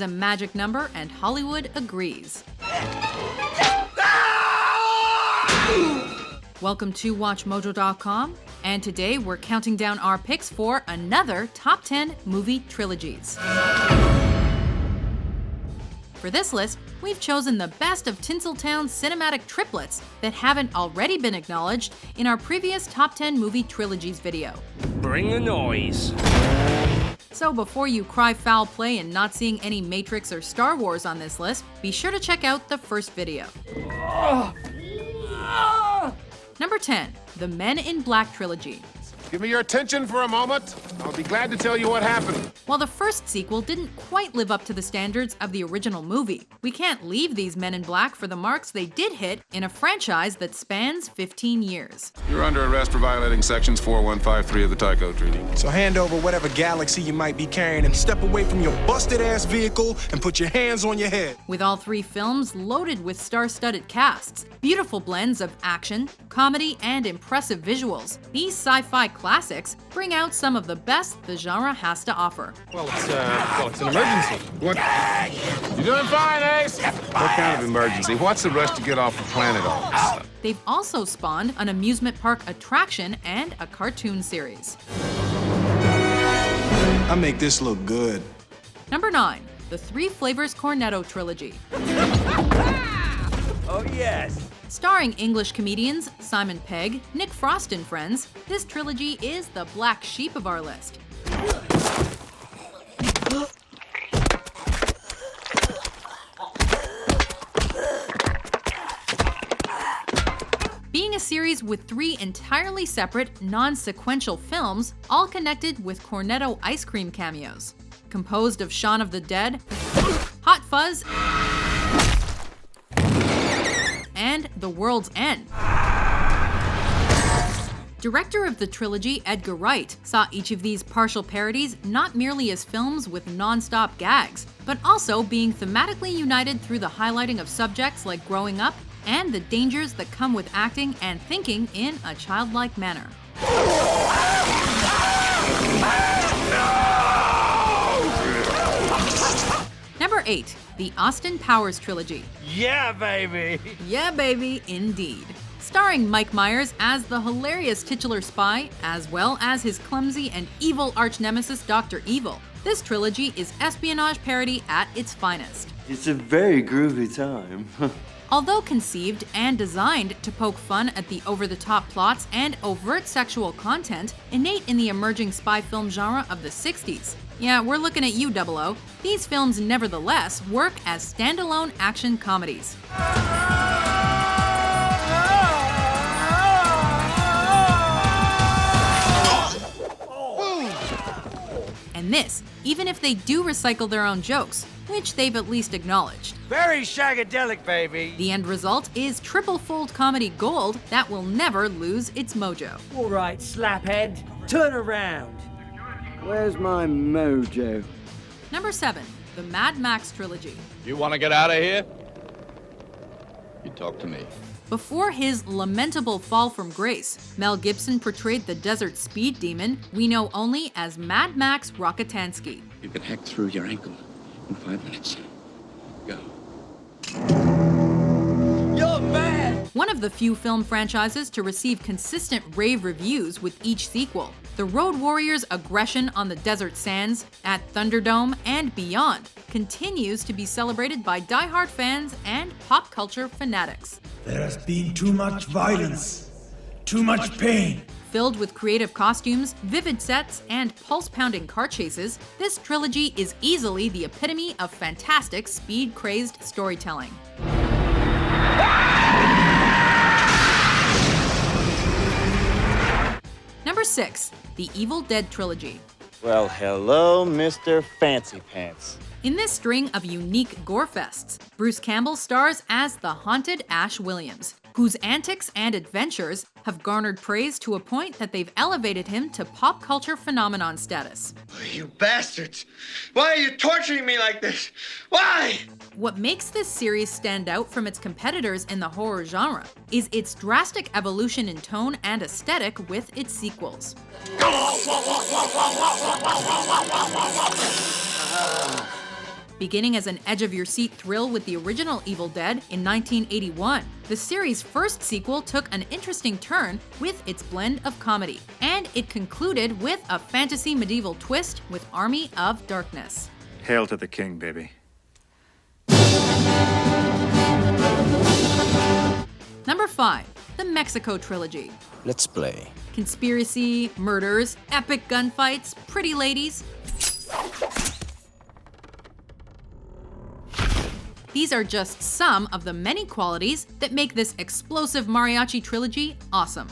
a magic number and Hollywood agrees. Welcome to WatchMojo.com, and today we're counting down our picks for another Top 10 Movie Trilogies. For this list, we've chosen the best of Tinseltown cinematic triplets that haven't already been acknowledged in our previous Top 10 Movie Trilogies video. Bring the noise. So before you cry foul play and not seeing any Matrix or Star Wars on this list, be sure to check out the first video. Number 10, the Men in Black Trilogy. Give me your attention for a moment. I'll be glad to tell you what happened. While the first sequel didn't quite live up to the standards of the original movie, we can't leave these Men in Black for the marks they did hit in a franchise that spans 15 years. You're under arrest for violating sections 4153 of the Tycho Treaty. So hand over whatever galaxy you might be carrying and step away from your busted-ass vehicle and put your hands on your head. With all three films loaded with star-studded casts, beautiful blends of action, comedy, and impressive visuals, these sci-fi classics bring out some of the best the genre has to offer. Well, it's an emergency. What? You doing fine, Ace? What kind of emergency? What's the rush to get off the planet all of a sudden? They've also spawned an amusement park attraction and a cartoon series. I make this look good. Number 9, the Three Flavors Cornetto Trilogy. Oh, yes. Starring English comedians Simon Pegg, Nick Frost and friends, this trilogy is the black sheep of our list. Being a series with 3 entirely separate, non-sequential films, all connected with Cornetto ice cream cameos. Composed of Shaun of the Dead, Hot Fuzz, and The World's End. Director of the trilogy, Edgar Wright, saw each of these partial parodies not merely as films with non-stop gags, but also being thematically united through the highlighting of subjects like growing up and the dangers that come with acting and thinking in a childlike manner. Number 8, the Austin Powers Trilogy. Yeah, baby. Yeah, baby, indeed. Starring Mike Myers as the hilarious titular spy, as well as his clumsy and evil arch-nemesis Dr. Evil. This trilogy is espionage parody at its finest. It's a very groovy time. Although conceived and designed to poke fun at the over-the-top plots and overt sexual content innate in the emerging spy film genre of the 60s. Yeah, we're looking at you, 00. These films nevertheless work as standalone action comedies. And this, even if they do recycle their own jokes, which they've at least acknowledged. Very shagadelic, baby. The end result is triple-fold comedy gold that will never lose its mojo. All right, slaphead, turn around. Where's my mojo? Number 7, the Mad Max Trilogy. You want to get out of here? You talk to me. Before his lamentable fall from grace, Mel Gibson portrayed the desert speed demon we know only as Mad Max Rockatansky. You can hack through your ankle in 5 minutes. Go. You're mad. One of the few film franchises to receive consistent rave reviews with each sequel, the Road Warrior's aggression on the desert sands, at Thunderdome, and beyond continues to be celebrated by die-hard fans and pop culture fanatics. There has been too much violence, too much pain. Filled with creative costumes, vivid sets, and pulse-pounding car chases, this trilogy is easily the epitome of fantastic speed-crazed storytelling. Number 6, the Evil Dead Trilogy. Well, hello, Mr. Fancy Pants. In this string of unique gore fests, Bruce Campbell stars as the haunted Ash Williams, whose antics and adventures have garnered praise to a point that they've elevated him to pop culture phenomenon status. You bastards! Why are you torturing me like this? Why? What makes this series stand out from its competitors in the horror genre is its drastic evolution in tone and aesthetic with its sequels. Beginning as an edge-of-your-seat thrill with the original Evil Dead in 1981, the series' first sequel took an interesting turn with its blend of comedy, and it concluded with a fantasy medieval twist with Army of Darkness. Hail to the king, baby. Number 5. The Mexico Trilogy. Let's play. Conspiracy, murders, epic gunfights, pretty ladies. These are just some of the many qualities that make this explosive mariachi trilogy awesome.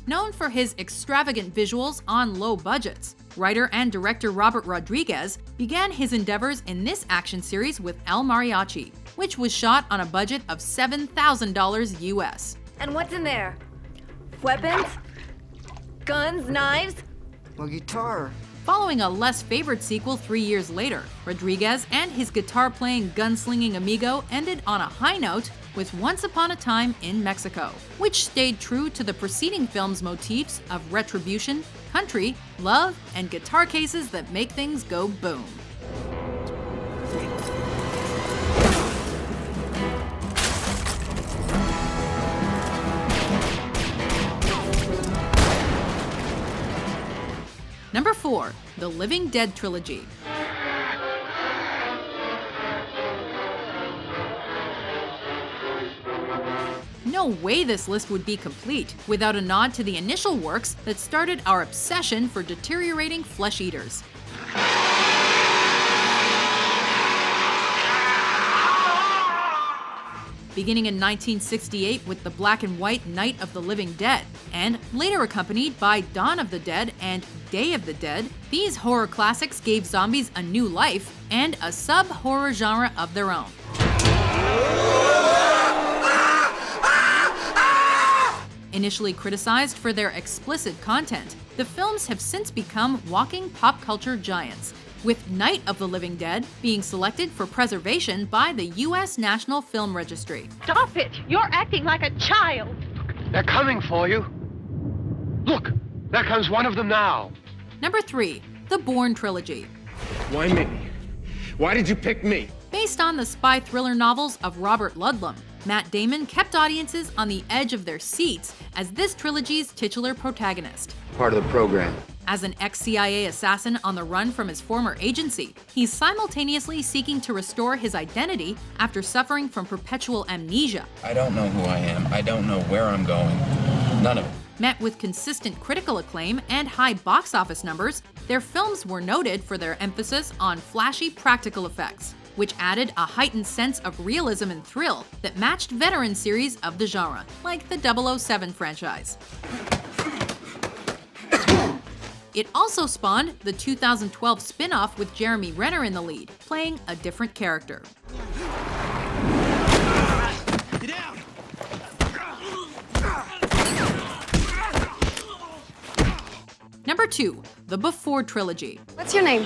Known for his extravagant visuals on low budgets, writer and director Robert Rodriguez began his endeavors in this action series with El Mariachi, which was shot on a budget of $7,000 US. And what's in there? Weapons? Guns? Knives? A guitar. Following a less favored sequel 3 years later, Rodriguez and his guitar-playing, gunslinging amigo ended on a high note with Once Upon a Time in Mexico, which stayed true to the preceding film's motifs of retribution, country, love, and guitar cases that make things go boom. Number 4. The Living Dead Trilogy. No way this list would be complete without a nod to the initial works that started our obsession for deteriorating flesh eaters. Beginning in 1968 with the black and white Night of the Living Dead, and later accompanied by Dawn of the Dead and Day of the Dead, these horror classics gave zombies a new life and a sub-horror genre of their own. Initially criticized for their explicit content, the films have since become walking pop culture giants, with Night of the Living Dead being selected for preservation by the U.S. National Film Registry. Stop it! You're acting like a child! They're coming for you. Look, there comes one of them now. Number 3. The Bourne Trilogy. Why me? Why did you pick me? Based on the spy thriller novels of Robert Ludlum, Matt Damon kept audiences on the edge of their seats as this trilogy's titular protagonist. Part of the program. As an ex-CIA assassin on the run from his former agency, he's simultaneously seeking to restore his identity after suffering from perpetual amnesia. I don't know who I am. I don't know where I'm going. None of it. Met with consistent critical acclaim and high box office numbers, their films were noted for their emphasis on flashy practical effects, which added a heightened sense of realism and thrill that matched veteran series of the genre, like the 007 franchise. It also spawned the 2012 spin-off with Jeremy Renner in the lead, playing a different character. Get down! Number 2. The Before Trilogy. What's your name?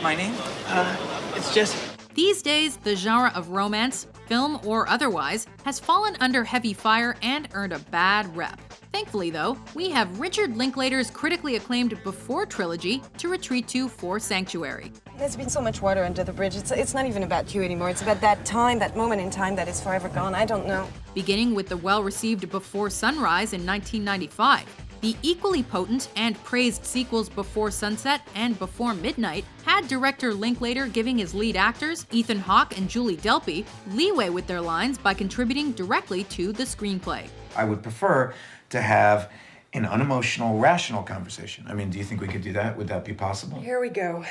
My name? It's Jess. These days, the genre of romance, film or otherwise, has fallen under heavy fire and earned a bad rep. Thankfully, though, we have Richard Linklater's critically acclaimed Before Trilogy to retreat to for Sanctuary. There's been so much water under the bridge. It's not even about you anymore. It's about that time, that moment in time that is forever gone. I don't know. Beginning with the well-received Before Sunrise in 1995, the equally potent and praised sequels Before Sunset and Before Midnight had director Linklater giving his lead actors, Ethan Hawke and Julie Delpy, leeway with their lines by contributing directly to the screenplay. I would prefer to have an unemotional, rational conversation. I mean, do you think we could do that? Would that be possible? Here we go.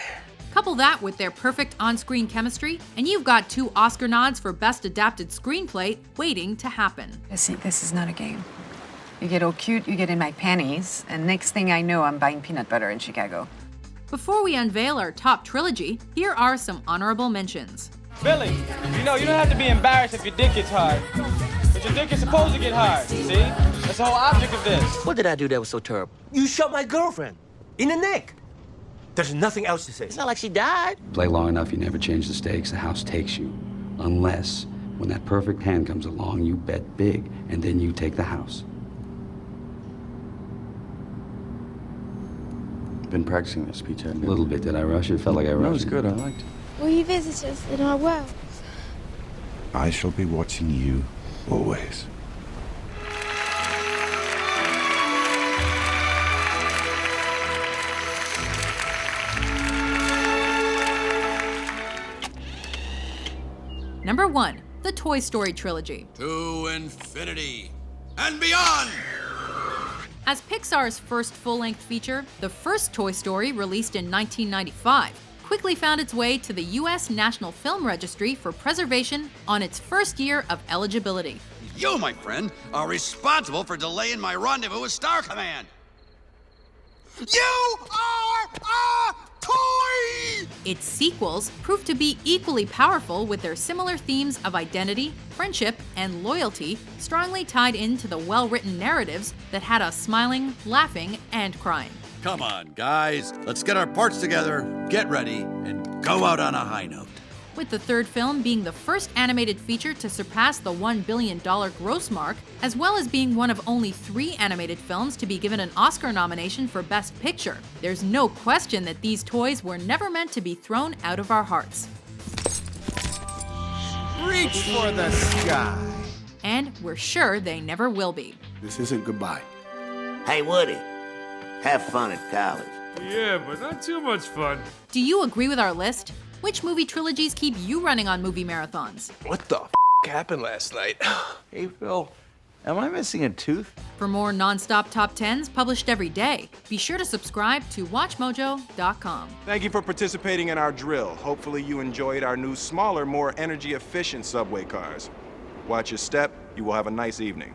Couple that with their perfect on-screen chemistry, and you've got 2 Oscar nods for Best Adapted Screenplay waiting to happen. See, this is not a game. You get all cute, you get in my panties, and next thing I know, I'm buying peanut butter in Chicago. Before we unveil our top trilogy, here are some honorable mentions. Billy, you know, you don't have to be embarrassed if your dick gets hard. But your dick is supposed to get hard, see? That's the whole object of this. What did I do that was so terrible? You shot my girlfriend in the neck. There's nothing else to say. It's not like she died. Play long enough, you never change the stakes. The house takes you. Unless, when that perfect hand comes along, you bet big, and then you take the house. been practicing this speech, haven't A you? little bit. Did I rush it? Felt like I rushed No, it's it. good. I liked it. Will you visit us in our world? I shall be watching you always. Number 1. The Toy Story Trilogy. To infinity and beyond! As Pixar's first full-length feature, the first Toy Story, released in 1995, quickly found its way to the U.S. National Film Registry for preservation on its first year of eligibility. You, my friend, are responsible for delaying my rendezvous with Star Command. You are a toy! Its sequels proved to be equally powerful, with their similar themes of identity, friendship, and loyalty strongly tied into the well-written narratives that had us smiling, laughing, and crying. Come on, guys. Let's get our parts together, get ready, and go out on a high note. With the third film being the first animated feature to surpass the $1 billion gross mark, as well as being one of only 3 animated films to be given an Oscar nomination for Best Picture, there's no question that these toys were never meant to be thrown out of our hearts. Reach for the sky. And we're sure they never will be. This isn't goodbye. Hey, Woody, have fun at college. Yeah, but not too much fun. Do you agree with our list? Which movie trilogies keep you running on movie marathons? What the happened last night? Hey, Phil, am I missing a tooth? For more non-stop top 10s published every day, be sure to subscribe to WatchMojo.com. Thank you for participating in our drill. Hopefully you enjoyed our new, smaller, more energy-efficient subway cars. Watch your step. You will have a nice evening.